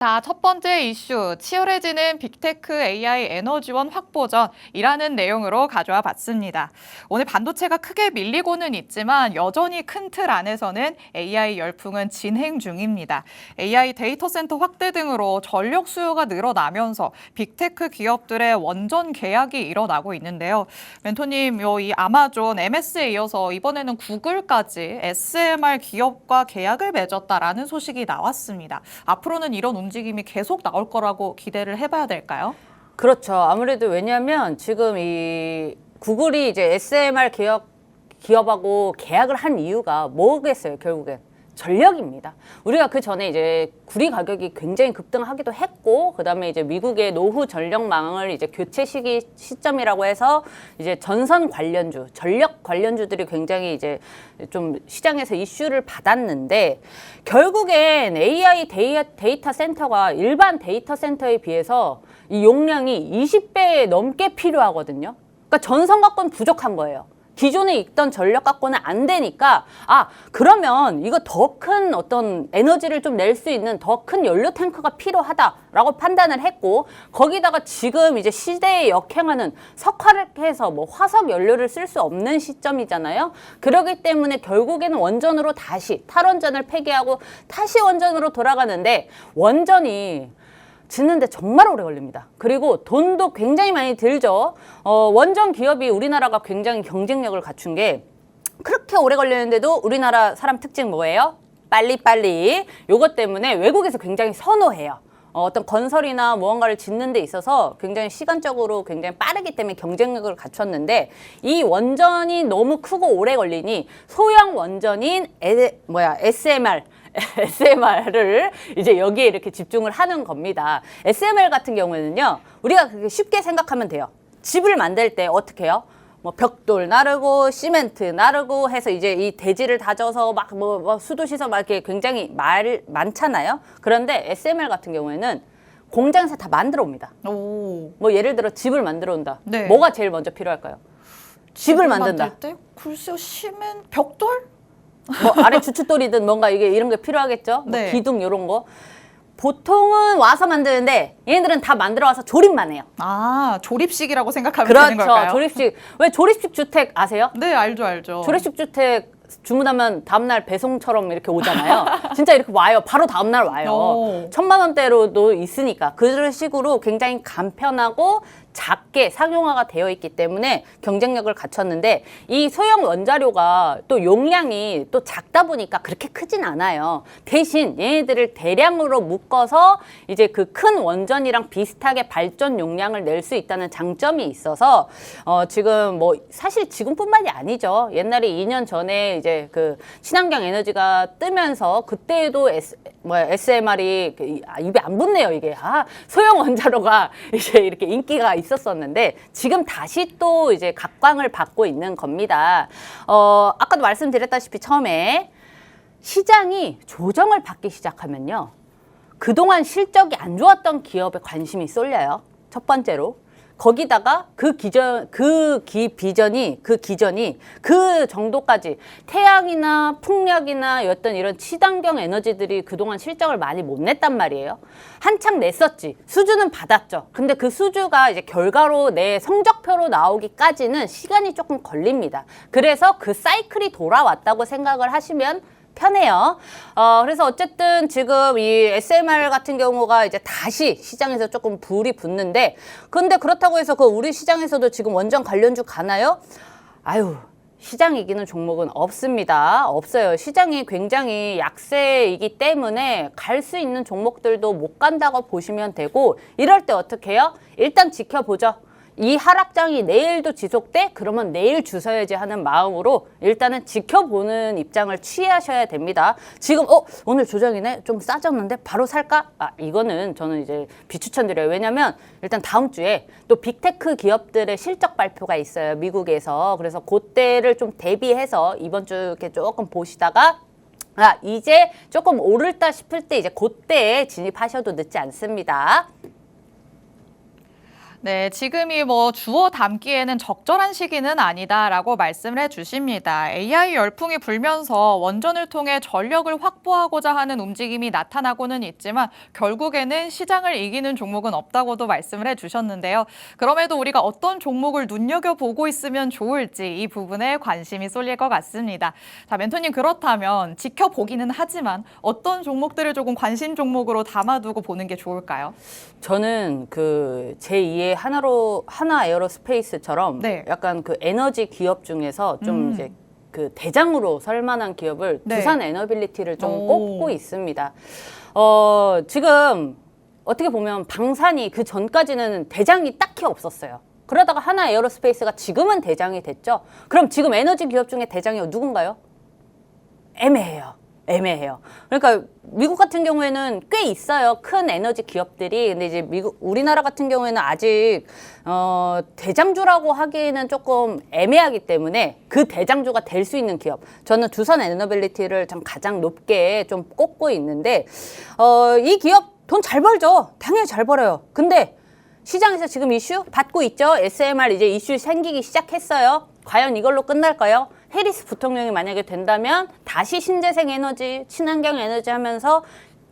자, 첫 번째 이슈, 치열해지는 빅테크 AI 에너지원 확보전이라는 내용으로 가져와 봤습니다. 오늘 반도체가 크게 밀리고는 있지만 여전히 큰 틀 안에서는 AI 열풍은 진행 중입니다. AI 데이터 센터 확대 등으로 전력 수요가 늘어나면서 빅테크 기업들의 원전 계약이 일어나고 있는데요. 멘토님, 이 아마존, MS에 이어서 이번에는 구글까지 SMR 기업과 계약을 맺었다라는 소식이 나왔습니다. 앞으로는 이런 움직임이 계속 나올 거라고 기대를 해봐야 될까요? 그렇죠. 아무래도 왜냐하면 지금 이 구글이 이제 SMR 기업하고 계약을 한 이유가 뭐겠어요, 결국엔? 전력입니다. 우리가 그 전에 이제 구리 가격이 굉장히 급등하기도 했고, 그 다음에 이제 미국의 노후 전력망을 이제 교체 시점이라고 해서 이제 전선 관련주, 전력 관련주들이 굉장히 이제 좀 시장에서 이슈를 받았는데, 결국엔 AI 데이터 센터가 일반 데이터 센터에 비해서 이 용량이 20배 넘게 필요하거든요. 그러니까 전선 갖고는 부족한 거예요. 기존에 있던 전력 갖고는 안 되니까, 그러면 이거 더 큰 어떤 에너지를 좀 낼 수 있는 더 큰 연료 탱크가 필요하다라고 판단을 했고, 거기다가 지금 이제 시대에 역행하는 석화력해서 뭐 화석 연료를 쓸 수 없는 시점이잖아요. 그렇기 때문에 결국에는 원전으로 다시 탈원전을 폐기하고 다시 원전으로 돌아가는데, 원전이 짓는데 정말 오래 걸립니다. 그리고 돈도 굉장히 많이 들죠. 원전 기업이 우리나라가 굉장히 경쟁력을 갖춘 게 그렇게 오래 걸리는데도 우리나라 사람 특징 뭐예요? 빨리빨리. 요것 때문에 외국에서 굉장히 선호해요. 어떤 건설이나 무언가를 짓는 데 있어서 굉장히 시간적으로 굉장히 빠르기 때문에 경쟁력을 갖췄는데, 이 원전이 너무 크고 오래 걸리니 소형 원전인 SMR을 이제 여기에 이렇게 집중을 하는 겁니다. SMR 같은 경우에는요, 우리가 그렇게 쉽게 생각하면 돼요. 집을 만들 때 어떻게 해요? 뭐 벽돌 나르고 시멘트 나르고 해서 이제 이 대지를 다져서 막 수도 씻어 막 이렇게 굉장히 많잖아요. 그런데 SMR 같은 경우에는 공장에서 다 만들어 옵니다. 오. 뭐 예를 들어 집을 만들어 온다. 네. 뭐가 제일 먼저 필요할까요? 집을 만든다. 만들 때? 글쎄요, 벽돌? 뭐 아래 주춧돌이든 뭔가 이게 이런 게 필요하겠죠. 뭐 네. 기둥 이런 거. 보통은 와서 만드는데 얘네들은 다 만들어 와서 조립만 해요. 조립식이라고 생각하면 되는 걸까요? 그렇죠. 조립식. 왜 조립식 주택 아세요? 네, 알죠. 조립식 주택 주문하면 다음날 배송처럼 이렇게 오잖아요. 진짜 이렇게 와요. 바로 다음날 와요. 오. 1000만 원대로도 있으니까. 그런 식으로 굉장히 간편하고 작게 상용화가 되어 있기 때문에 경쟁력을 갖췄는데, 이 소형 원자료가 또 용량이 또 작다 보니까 그렇게 크진 않아요. 대신 얘네들을 대량으로 묶어서 이제 그 큰 원전이랑 비슷하게 발전 용량을 낼 수 있다는 장점이 있어서 지금 뭐 사실 지금뿐만이 아니죠. 옛날에 2년 전에 이제 그 친환경 에너지가 뜨면서 그때에도 SMR이 입에 안 붙네요, 이게. 소형 원자로가 이제 이렇게 인기가 있었었는데 지금 다시 또 이제 각광을 받고 있는 겁니다. 아까도 말씀드렸다시피 처음에 시장이 조정을 받기 시작하면요, 그동안 실적이 안 좋았던 기업에 관심이 쏠려요. 첫 번째로. 거기다가 그 기전이 그 정도까지 태양이나 풍력이나 어떤 이런 친환경 에너지들이 그동안 실적을 많이 못 냈단 말이에요. 한창 냈었지. 수주는 받았죠. 근데 그 수주가 이제 결과로 내 성적표로 나오기까지는 시간이 조금 걸립니다. 그래서 그 사이클이 돌아왔다고 생각을 하시면 편해요. 그래서 어쨌든 지금 이 SMR 같은 경우가 이제 다시 시장에서 조금 불이 붙는데, 근데 그렇다고 해서 그 우리 시장에서도 지금 원전 관련주 가나요? 시장 이기는 종목은 없습니다. 없어요. 시장이 굉장히 약세이기 때문에 갈 수 있는 종목들도 못 간다고 보시면 되고, 이럴 때 어떻게 해요? 일단 지켜보죠. 이 하락장이 내일도 지속돼? 그러면 내일 주서야지 하는 마음으로 일단은 지켜보는 입장을 취하셔야 됩니다. 지금 오늘 조정이네? 좀 싸졌는데 바로 살까? 이거는 저는 이제 비추천드려요. 왜냐면 일단 다음 주에 또 빅테크 기업들의 실적 발표가 있어요, 미국에서. 그래서 그때를 좀 대비해서 이번 주 이렇게 조금 보시다가 이제 조금 오를다 싶을 때 이제 그때에 진입하셔도 늦지 않습니다. 네, 지금이 뭐 주워 담기에는 적절한 시기는 아니다라고 말씀을 해주십니다. AI 열풍이 불면서 원전을 통해 전력을 확보하고자 하는 움직임이 나타나고는 있지만 결국에는 시장을 이기는 종목은 없다고도 말씀을 해주셨는데요. 그럼에도 우리가 어떤 종목을 눈여겨보고 있으면 좋을지 이 부분에 관심이 쏠릴 것 같습니다. 자, 멘토님 그렇다면 지켜보기는 하지만 어떤 종목들을 조금 관심 종목으로 담아두고 보는 게 좋을까요? 저는 그 제2의 하나 에어로스페이스처럼 네. 약간 그 에너지 기업 중에서 좀 이제 그 대장으로 설 만한 기업을 네. 두산 에너빌리티를 좀 오. 꼽고 있습니다. 지금 어떻게 보면 방산이 그 전까지는 대장이 딱히 없었어요. 그러다가 하나 에어로스페이스가 지금은 대장이 됐죠. 그럼 지금 에너지 기업 중에 대장이 누군가요? 애매해요. 그러니까 미국 같은 경우에는 꽤 있어요. 큰 에너지 기업들이. 근데 이제 우리나라 같은 경우에는 아직 대장주라고 하기에는 조금 애매하기 때문에 그 대장주가 될 수 있는 기업. 저는 두산 에너빌리티를 참 가장 높게 좀 꼽고 있는데 이 기업 돈 잘 벌죠. 당연히 잘 벌어요. 근데 시장에서 지금 이슈 받고 있죠. SMR 이제 이슈 생기기 시작했어요. 과연 이걸로 끝날까요? 해리스 부통령이 만약에 된다면 다시 신재생 에너지, 친환경 에너지 하면서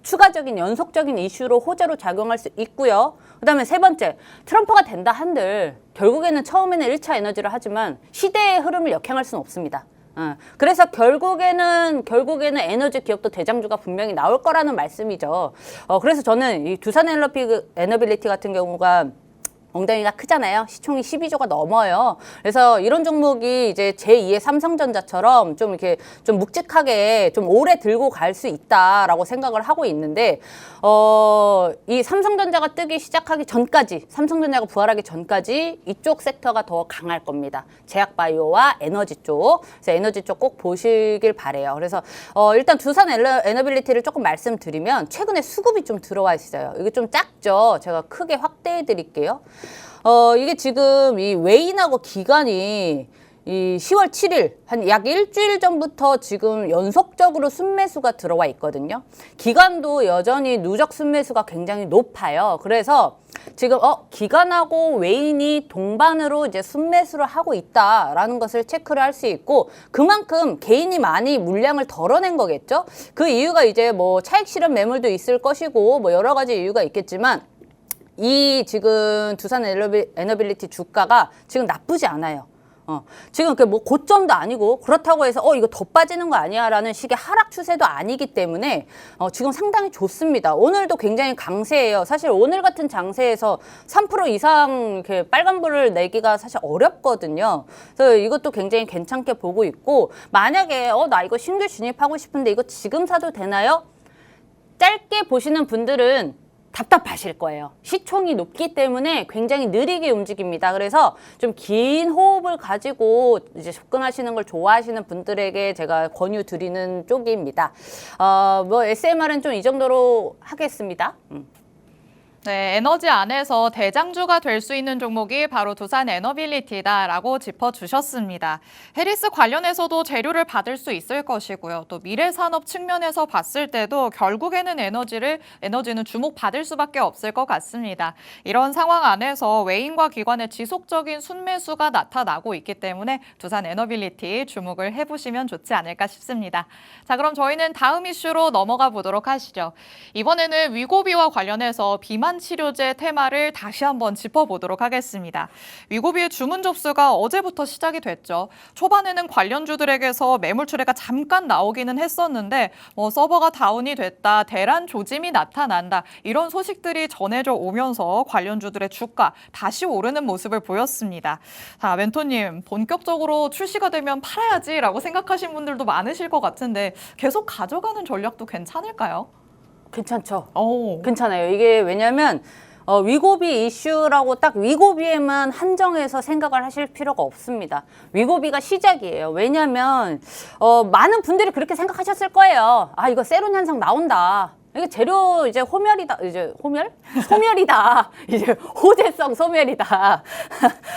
추가적인 연속적인 이슈로 호재로 작용할 수 있고요. 그다음에 세 번째, 트럼프가 된다 한들 결국에는 처음에는 1차 에너지를 하지만 시대의 흐름을 역행할 수는 없습니다. 그래서 결국에는 에너지 기업도 대장주가 분명히 나올 거라는 말씀이죠. 그래서 저는 이 두산 에너빌리티 같은 경우가 엉덩이가 크잖아요. 시총이 12조가 넘어요. 그래서 이런 종목이 이제 제2의 삼성전자처럼 좀 이렇게 좀 묵직하게 좀 오래 들고 갈 수 있다라고 생각을 하고 있는데, 이 삼성전자가 뜨기 시작하기 전까지, 삼성전자가 부활하기 전까지 이쪽 섹터가 더 강할 겁니다. 제약바이오와 에너지 쪽. 그래서 에너지 쪽 꼭 보시길 바래요. 그래서 일단 두산 에너빌리티를 조금 말씀드리면 최근에 수급이 좀 들어와 있어요. 이게 좀 작죠. 제가 크게 확대해 드릴게요. 이게 지금 이 외인하고 기관이 이 10월 7일 한 약 일주일 전부터 지금 연속적으로 순매수가 들어와 있거든요. 기관도 여전히 누적 순매수가 굉장히 높아요. 그래서 지금 기관하고 외인이 동반으로 이제 순매수를 하고 있다라는 것을 체크를 할 수 있고, 그만큼 개인이 많이 물량을 덜어낸 거겠죠. 그 이유가 이제 뭐 차익 실현 매물도 있을 것이고 뭐 여러 가지 이유가 있겠지만, 이 지금 두산 에너빌리티 주가가 지금 나쁘지 않아요. 지금 그 뭐 고점도 아니고 그렇다고 해서 이거 더 빠지는 거 아니야 라는 식의 하락 추세도 아니기 때문에 지금 상당히 좋습니다. 오늘도 굉장히 강세예요. 사실 오늘 같은 장세에서 3% 이상 이렇게 빨간불을 내기가 사실 어렵거든요. 그래서 이것도 굉장히 괜찮게 보고 있고, 만약에 나 이거 신규 진입하고 싶은데 이거 지금 사도 되나요? 짧게 보시는 분들은 답답하실 거예요. 시총이 높기 때문에 굉장히 느리게 움직입니다. 그래서 좀 긴 호흡을 가지고 이제 접근하시는 걸 좋아하시는 분들에게 제가 권유 드리는 쪽입니다. 뭐 SMR은 좀 이 정도로 하겠습니다. 네, 에너지 안에서 대장주가 될 수 있는 종목이 바로 두산 에너빌리티다라고 짚어주셨습니다. 해리스 관련해서도 재료를 받을 수 있을 것이고요. 또 미래산업 측면에서 봤을 때도 결국에는 에너지는 주목받을 수밖에 없을 것 같습니다. 이런 상황 안에서 외인과 기관의 지속적인 순매수가 나타나고 있기 때문에 두산 에너빌리티 주목을 해보시면 좋지 않을까 싶습니다. 자, 그럼 저희는 다음 이슈로 넘어가 보도록 하시죠. 이번에는 위고비와 관련해서 비만 치료제 테마를 다시 한번 짚어보도록 하겠습니다. 위고비의 주문 접수가 어제부터 시작이 됐죠. 초반에는 관련주들에게서 매물 출회가 잠깐 나오기는 했었는데 서버가 다운이 됐다, 대란 조짐이 나타난다, 이런 소식들이 전해져 오면서 관련주들의 주가 다시 오르는 모습을 보였습니다. 자, 멘토님, 본격적으로 출시가 되면 팔아야지라고 생각하신 분들도 많으실 것 같은데 계속 가져가는 전략도 괜찮을까요? 괜찮죠. 오. 괜찮아요. 이게 왜냐면 위고비 이슈라고 딱 위고비에만 한정해서 생각을 하실 필요가 없습니다. 위고비가 시작이에요. 왜냐면 많은 분들이 그렇게 생각하셨을 거예요. 아, 이거 세론 현상 나온다. 이게 재료 이제 소멸이다. 이제 호재성 소멸이다.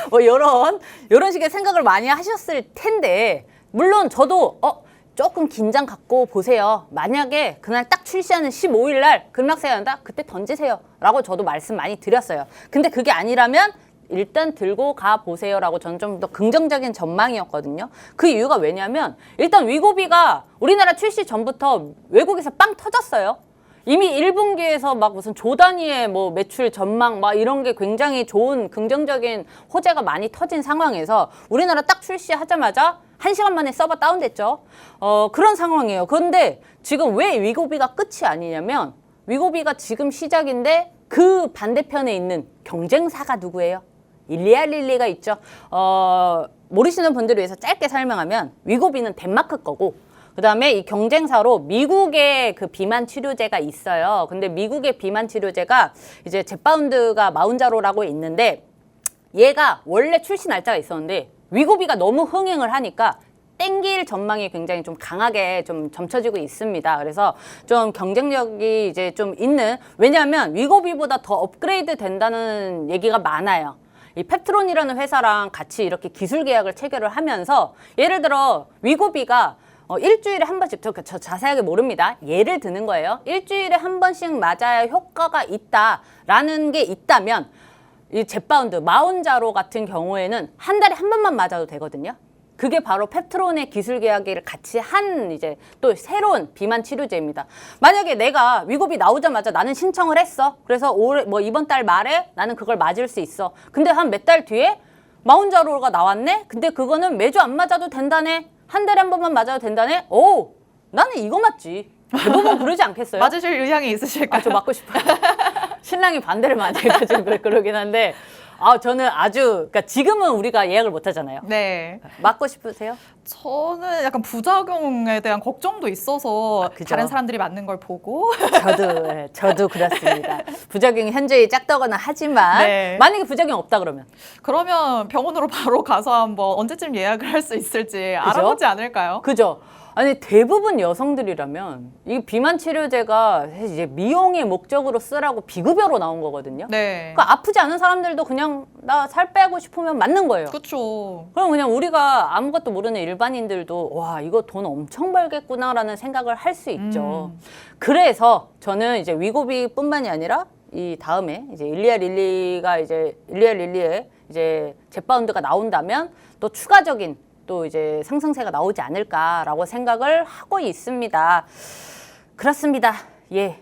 뭐 요런 식의 생각을 많이 하셨을 텐데, 물론 저도 조금 긴장 갖고 보세요. 만약에 그날 딱 출시하는 15일 날 급락세가 난다? 그때 던지세요. 라고 저도 말씀 많이 드렸어요. 근데 그게 아니라면 일단 들고 가보세요라고 저는 좀 더 긍정적인 전망이었거든요. 그 이유가 왜냐면 일단 위고비가 우리나라 출시 전부터 외국에서 빵 터졌어요. 이미 1분기에서 막 무슨 조 단위의 뭐 매출 전망 막 이런 게 굉장히 좋은 긍정적인 호재가 많이 터진 상황에서 우리나라 딱 출시하자마자 1시간 만에 서버 다운됐죠. 그런 상황이에요. 그런데 지금 왜 위고비가 끝이 아니냐면 위고비가 지금 시작인데 그 반대편에 있는 경쟁사가 누구예요? 일리아 릴리가 있죠. 모르시는 분들을 위해서 짧게 설명하면 위고비는 덴마크 거고 그다음에 이 경쟁사로 미국의 그 비만 치료제가 있어요. 근데 미국의 비만 치료제가 이제 젯바운드가 마운자로라고 있는데 얘가 원래 출시 날짜가 있었는데 위고비가 너무 흥행을 하니까 땡길 전망이 굉장히 좀 강하게 좀 점쳐지고 있습니다. 그래서 좀 경쟁력이 이제 좀 있는 왜냐하면 위고비보다 더 업그레이드 된다는 얘기가 많아요. 이 펩트론이라는 회사랑 같이 이렇게 기술 계약을 체결을 하면서 예를 들어 위고비가 일주일에 한 번씩, 저 자세하게 모릅니다. 예를 드는 거예요. 일주일에 한 번씩 맞아야 효과가 있다라는 게 있다면 이 젯바운드, 마운자로 같은 경우에는 한 달에 한 번만 맞아도 되거든요. 그게 바로 펩트론의 기술 계약을 같이 한 이제 또 새로운 비만 치료제입니다. 만약에 내가 위고비 나오자마자 나는 신청을 했어. 그래서 올해 뭐 이번 달 말에 나는 그걸 맞을 수 있어. 근데 한 몇 달 뒤에 마운자로가 나왔네. 근데 그거는 매주 안 맞아도 된다네. 한 달에 한 번만 맞아도 된다네. 오, 나는 이거 맞지. 대부분 그러지 않겠어요? 맞으실 의향이 있으실까요? 아, 저 맞고 싶어요. 신랑이 반대를 많이 해가지고 그러긴 한데, 저는 그러니까 지금은 우리가 예약을 못 하잖아요. 네. 맞고 싶으세요? 저는 약간 부작용에 대한 걱정도 있어서 그죠. 다른 사람들이 맞는 걸 보고 저도 그렇습니다. 부작용이 현저히 작다거나 하지만 네. 만약에 부작용 없다 그러면 그러면 병원으로 바로 가서 한번 언제쯤 예약을 할 수 있을지 알아보지 않을까요? 그죠? 아니 대부분 여성들이라면 이 비만 치료제가 이제 미용의 목적으로 쓰라고 비급여로 나온 거거든요. 네. 그러니까 아프지 않은 사람들도 그냥 나 살 빼고 싶으면 맞는 거예요. 그렇죠. 그럼 그냥 우리가 아무것도 모르는 일반인들도 와 이거 돈 엄청 벌겠구나라는 생각을 할 수 있죠. 그래서 저는 이제 위고비뿐만이 아니라 이 다음에 이제 일리아 릴리의 이제 젯바운드가 나온다면 또 추가적인 또 이제 상승세가 나오지 않을까라고 생각을 하고 있습니다. 그렇습니다. 예.